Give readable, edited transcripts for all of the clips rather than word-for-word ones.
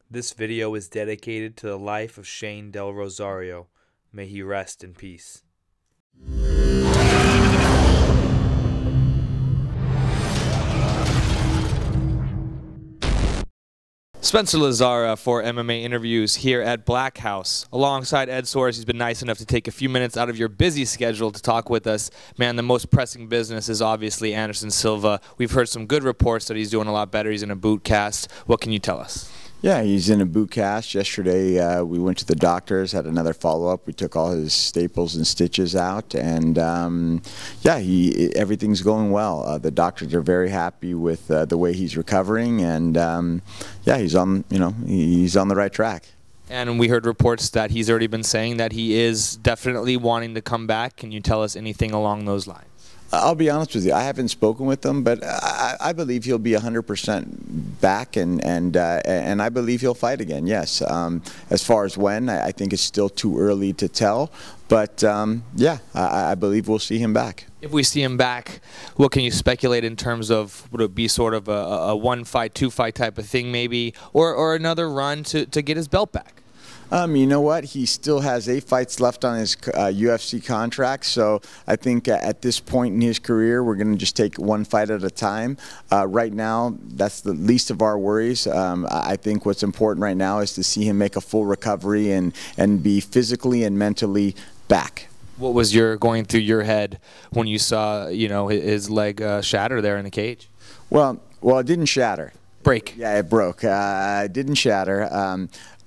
This video is dedicated to the life of Shane Del Rosario. May he rest in peace. Spencer Lazara for MMA interviews here at Black House. Alongside Ed Soares, he's been nice enough to take a few minutes out of your busy schedule to talk with us. Man, the most pressing business is obviously Anderson Silva. We've heard some good reports that he's doing a lot better. He's in a boot cast. What can you tell us? Yeah, he's in a boot cast. Yesterday we went to the doctors, had another follow-up. We took all his staples and stitches out, and yeah, everything's going well. The doctors are very happy with the way he's recovering, and yeah, he's on the right track. And we heard reports that he's already been saying that he is definitely wanting to come back. Can you tell us anything along those lines? I'll be honest with you. I haven't spoken with him, but I believe he'll be 100% back, and I believe he'll fight again. Yes. As far as when, I think it's still too early to tell. But yeah, I believe we'll see him back. If we see him back, what can you speculate in terms of, would it be sort of a one-fight, two-fight type of thing maybe, or another run to get his belt back? You know what? He still has 8 fights left on his UFC contract, so I think at this point in his career, we're going to just take one fight at a time. Right now, that's the least of our worries. I think what's important right now is to see him make a full recovery and be physically and mentally back. What was going through your head when you saw, his leg shatter there in the cage? Well, it didn't shatter. Break. Yeah, it broke. It didn't shatter.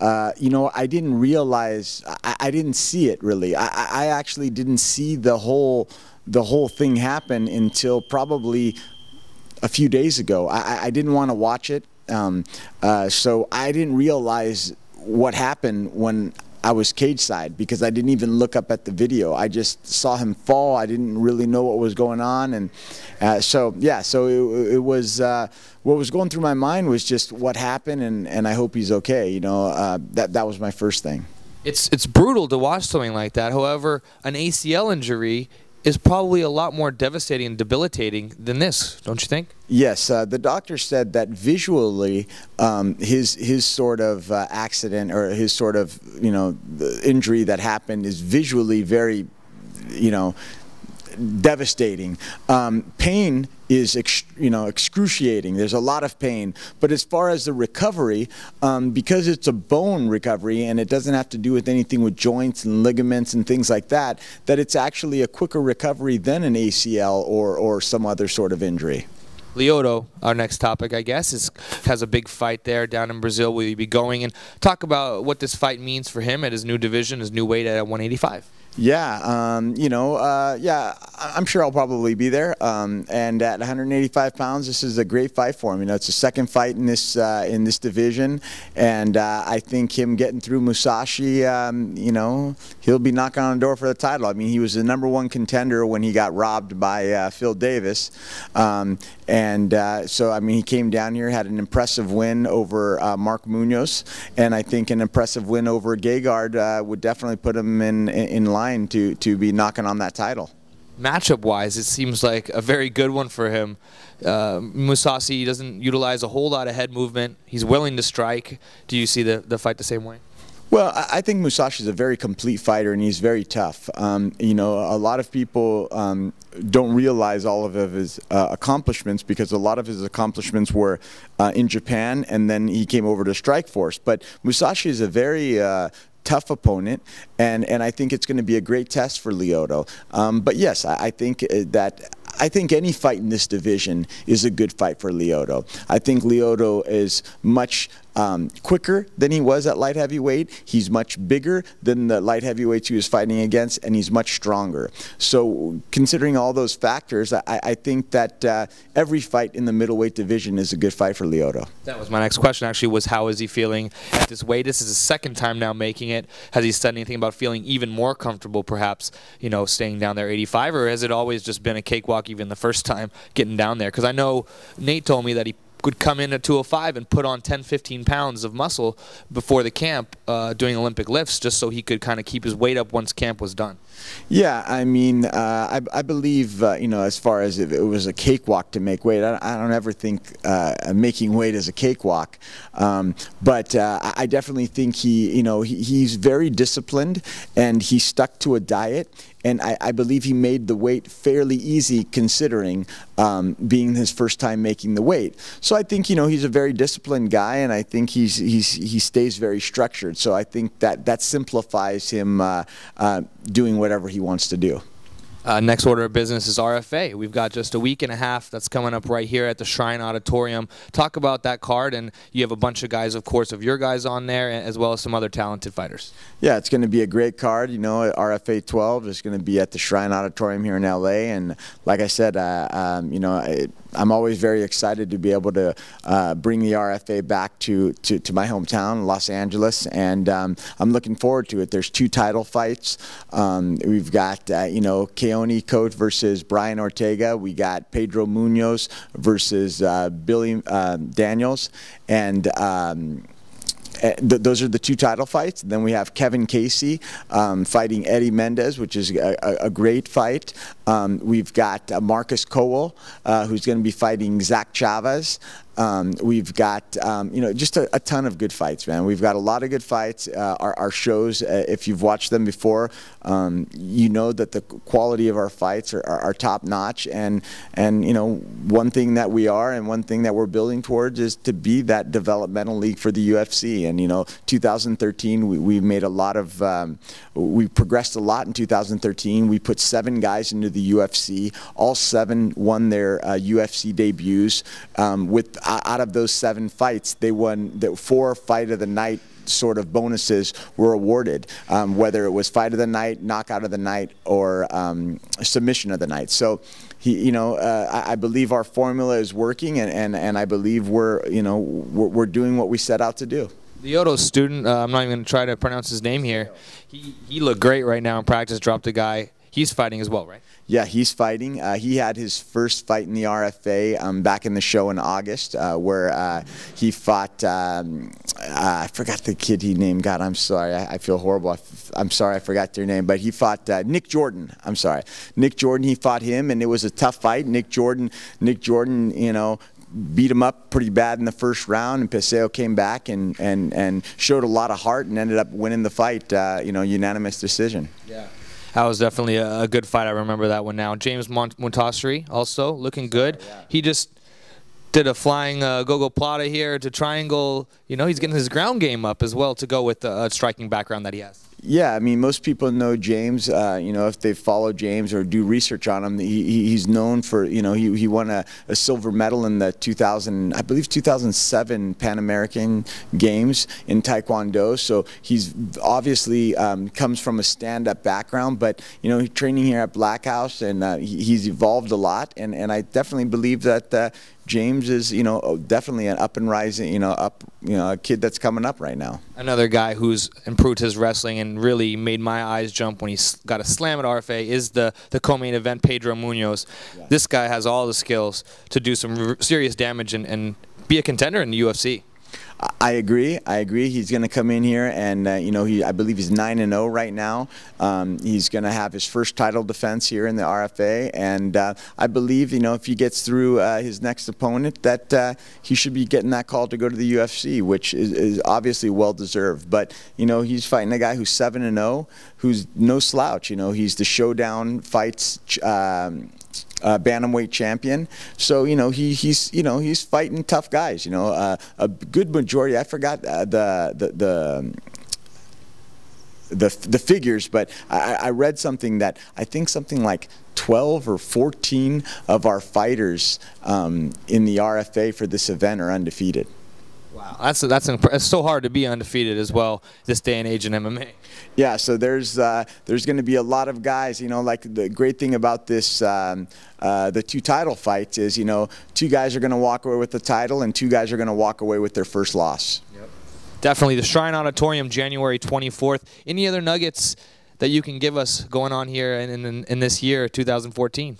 I didn't realize. I didn't see it really. I actually didn't see the whole thing happen until probably a few days ago. I didn't want to watch it, so I didn't realize what happened when I was cage side, because I didn't even look up at the video. I just saw him fall. I didn't really know what was going on, and so yeah. So it was what was going through my mind was just what happened, and I hope he's okay. That was my first thing. It's brutal to watch something like that. However, an ACL injury is probably a lot more devastating and debilitating than this, don't you think? Yes, the doctor said that visually, his sort of accident, or his sort of the injury that happened, is visually very, devastating. Pain is excruciating. There's a lot of pain, but as far as the recovery, because it's a bone recovery and it doesn't have to do with anything with joints and ligaments and things like that, that it's actually a quicker recovery than an ACL or some other sort of injury. Lyoto, our next topic, I guess, has a big fight there down in Brazil. Will you be going? And talk about what this fight means for him at his new division, his new weight at 185. Yeah, yeah, I'm sure I'll probably be there. And at 185 pounds, this is a great fight for him. It's a second fight in this division, and I think him getting through Musashi, he'll be knocking on the door for the title. I mean, he was the #1 contender when he got robbed by Phil Davis, so I mean, he came down here, had an impressive win over Mark Munoz, and I think an impressive win over Gegard would definitely put him in line to be knocking on that title. Matchup-wise, it seems like a very good one for him. Musashi doesn't utilize a whole lot of head movement. He's willing to strike. Do you see the fight the same way? Well, I think Musashi is a very complete fighter, and he's very tough. A lot of people don't realize all of his accomplishments, because a lot of his accomplishments were in Japan, and then he came over to Strikeforce. But Musashi is a very tough opponent, and I think it's going to be a great test for Lyoto. But yes, I think any fight in this division is a good fight for Lyoto. I think Lyoto is much quicker than he was at light heavyweight. He's much bigger than the light heavyweights he was fighting against, and he's much stronger. So considering all those factors, I think that every fight in the middleweight division is a good fight for Lyoto. That was my next question, actually, was how is he feeling at this weight? This is his second time now making it. Has he said anything about feeling even more comfortable, perhaps, staying down there 85, or has it always just been a cakewalk even the first time getting down there? Because I know Nate told me that he would come in at 205 and put on 10, 15 pounds of muscle before the camp doing Olympic lifts, just so he could kind of keep his weight up once camp was done. Yeah, I mean, I believe, you know, as far as if it was a cakewalk to make weight, I don't ever think making weight is a cakewalk. But I definitely think he's very disciplined, and he stuck to a diet. And I believe he made the weight fairly easy, considering being his first time making the weight. So I think, you know, he's a very disciplined guy, and I think he stays very structured. So I think that simplifies him doing whatever he wants to do. Next order of business is RFA. We've got just a week and a half that's coming up right here at the Shrine Auditorium. Talk about that card, and you have a bunch of guys, of course, of your guys on there, as well as some other talented fighters. Yeah, it's going to be a great card. You know, RFA 12 is going to be at the Shrine Auditorium here in LA, and like I said, you know, I'm always very excited to be able to bring the RFA back to my hometown, Los Angeles, and I'm looking forward to it. There's 2 title fights. We've got, you know, Keone Coach versus Brian Ortega. We got Pedro Munoz versus Billy Daniels, and those are the 2 title fights. Then we have Kevin Casey fighting Eddie Mendez, which is a great fight. We've got Marcus Cowell, who's going to be fighting Zach Chavez. We've got, you know, just a ton of good fights, man. We've got a lot of good fights. Our shows, if you've watched them before, you know that the quality of our fights are top notch. And you know, one thing that we are and one thing that we're building towards is to be that developmental league for the UFC. And, you know, 2013, we made a lot of, we progressed a lot in 2013. We put 7 guys into the UFC. All 7 won their UFC debuts. Out of those 7 fights, they won the 4 fight of the night sort of bonuses were awarded, whether it was fight of the night, knockout of the night, or submission of the night. So, you know, I believe our formula is working, and I believe we're doing what we set out to do. Lyoto's student, I'm not even going to try to pronounce his name here. He looked great right now in practice. Dropped a guy. He's fighting as well, right? Yeah, he's fighting. He had his first fight in the RFA back in the show in August, where he fought, I forgot the kid he named. God, I'm sorry. I feel horrible. I'm sorry I forgot their name. But he fought Nick Jordan. I'm sorry. Nick Jordan, he fought him, and it was a tough fight. Nick Jordan, you know, beat him up pretty bad in the first round, and Peseo came back and showed a lot of heart and ended up winning the fight, you know, unanimous decision. Yeah. That was definitely a good fight. I remember that one now. James Montasri also looking good. Yeah. He just did a flying go-go plata here to triangle. You know, he's getting his ground game up as well to go with the striking background that he has. Yeah, I mean, most people know James. You know, if they follow James or do research on him, he's known for, you know, he won a silver medal in the 2007 Pan American Games in Taekwondo. So he's obviously comes from a stand-up background, but, you know, he's training here at Black House, and he's evolved a lot. And I definitely believe that James is, you know, definitely an up and rising, you know, a kid that's coming up right now. Another guy who's improved his wrestling and really made my eyes jump when he got a slam at RFA is the co-main event, Pedro Munoz. Yeah. This guy has all the skills to do some serious damage and be a contender in the UFC. I agree. He's going to come in here, and you know, I believe he's 9-0 right now. He's going to have his first title defense here in the RFA, and I believe, you know, if he gets through his next opponent, that he should be getting that call to go to the UFC, which is obviously well deserved. But, you know, he's fighting a guy who's 7-0, who's no slouch. You know, he's the Showdown Fights bantamweight champion. So, you know, he's fighting tough guys. You know, a good majority. I forgot the figures, but I read something that I think something like 12 or 14 of our fighters in the RFA for this event are undefeated. Wow, it's so hard to be undefeated as well this day and age in MMA. Yeah, so there's going to be a lot of guys. You know, like the great thing about this, the 2 title fights is, you know, 2 guys are going to walk away with the title, and 2 guys are going to walk away with their first loss. Yep. Definitely the Shrine Auditorium, January 24th. Any other nuggets that you can give us going on here in this year, 2014?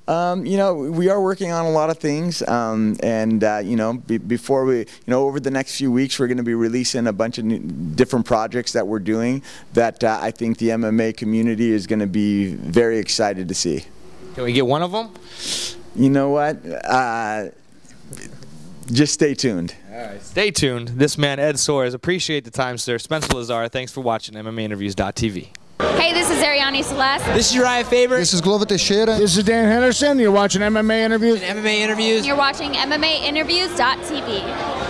You know, we are working on a lot of things, and you know, before we, you know, over the next few weeks, we're going to be releasing a bunch of different projects that we're doing that I think the MMA community is going to be very excited to see. Can we get one of them? You know what? Just stay tuned. All right, stay tuned. This man, Ed Soares, appreciate the time, sir. Spencer Lazar, thanks for watching MMAinterviews.tv. Hey, this is Ariane Celeste. This is Uriah Faber. This is Glover Teixeira. This is Dan Henderson. You're watching MMA Interviews. MMA Interviews. You're watching MMAinterviews.tv.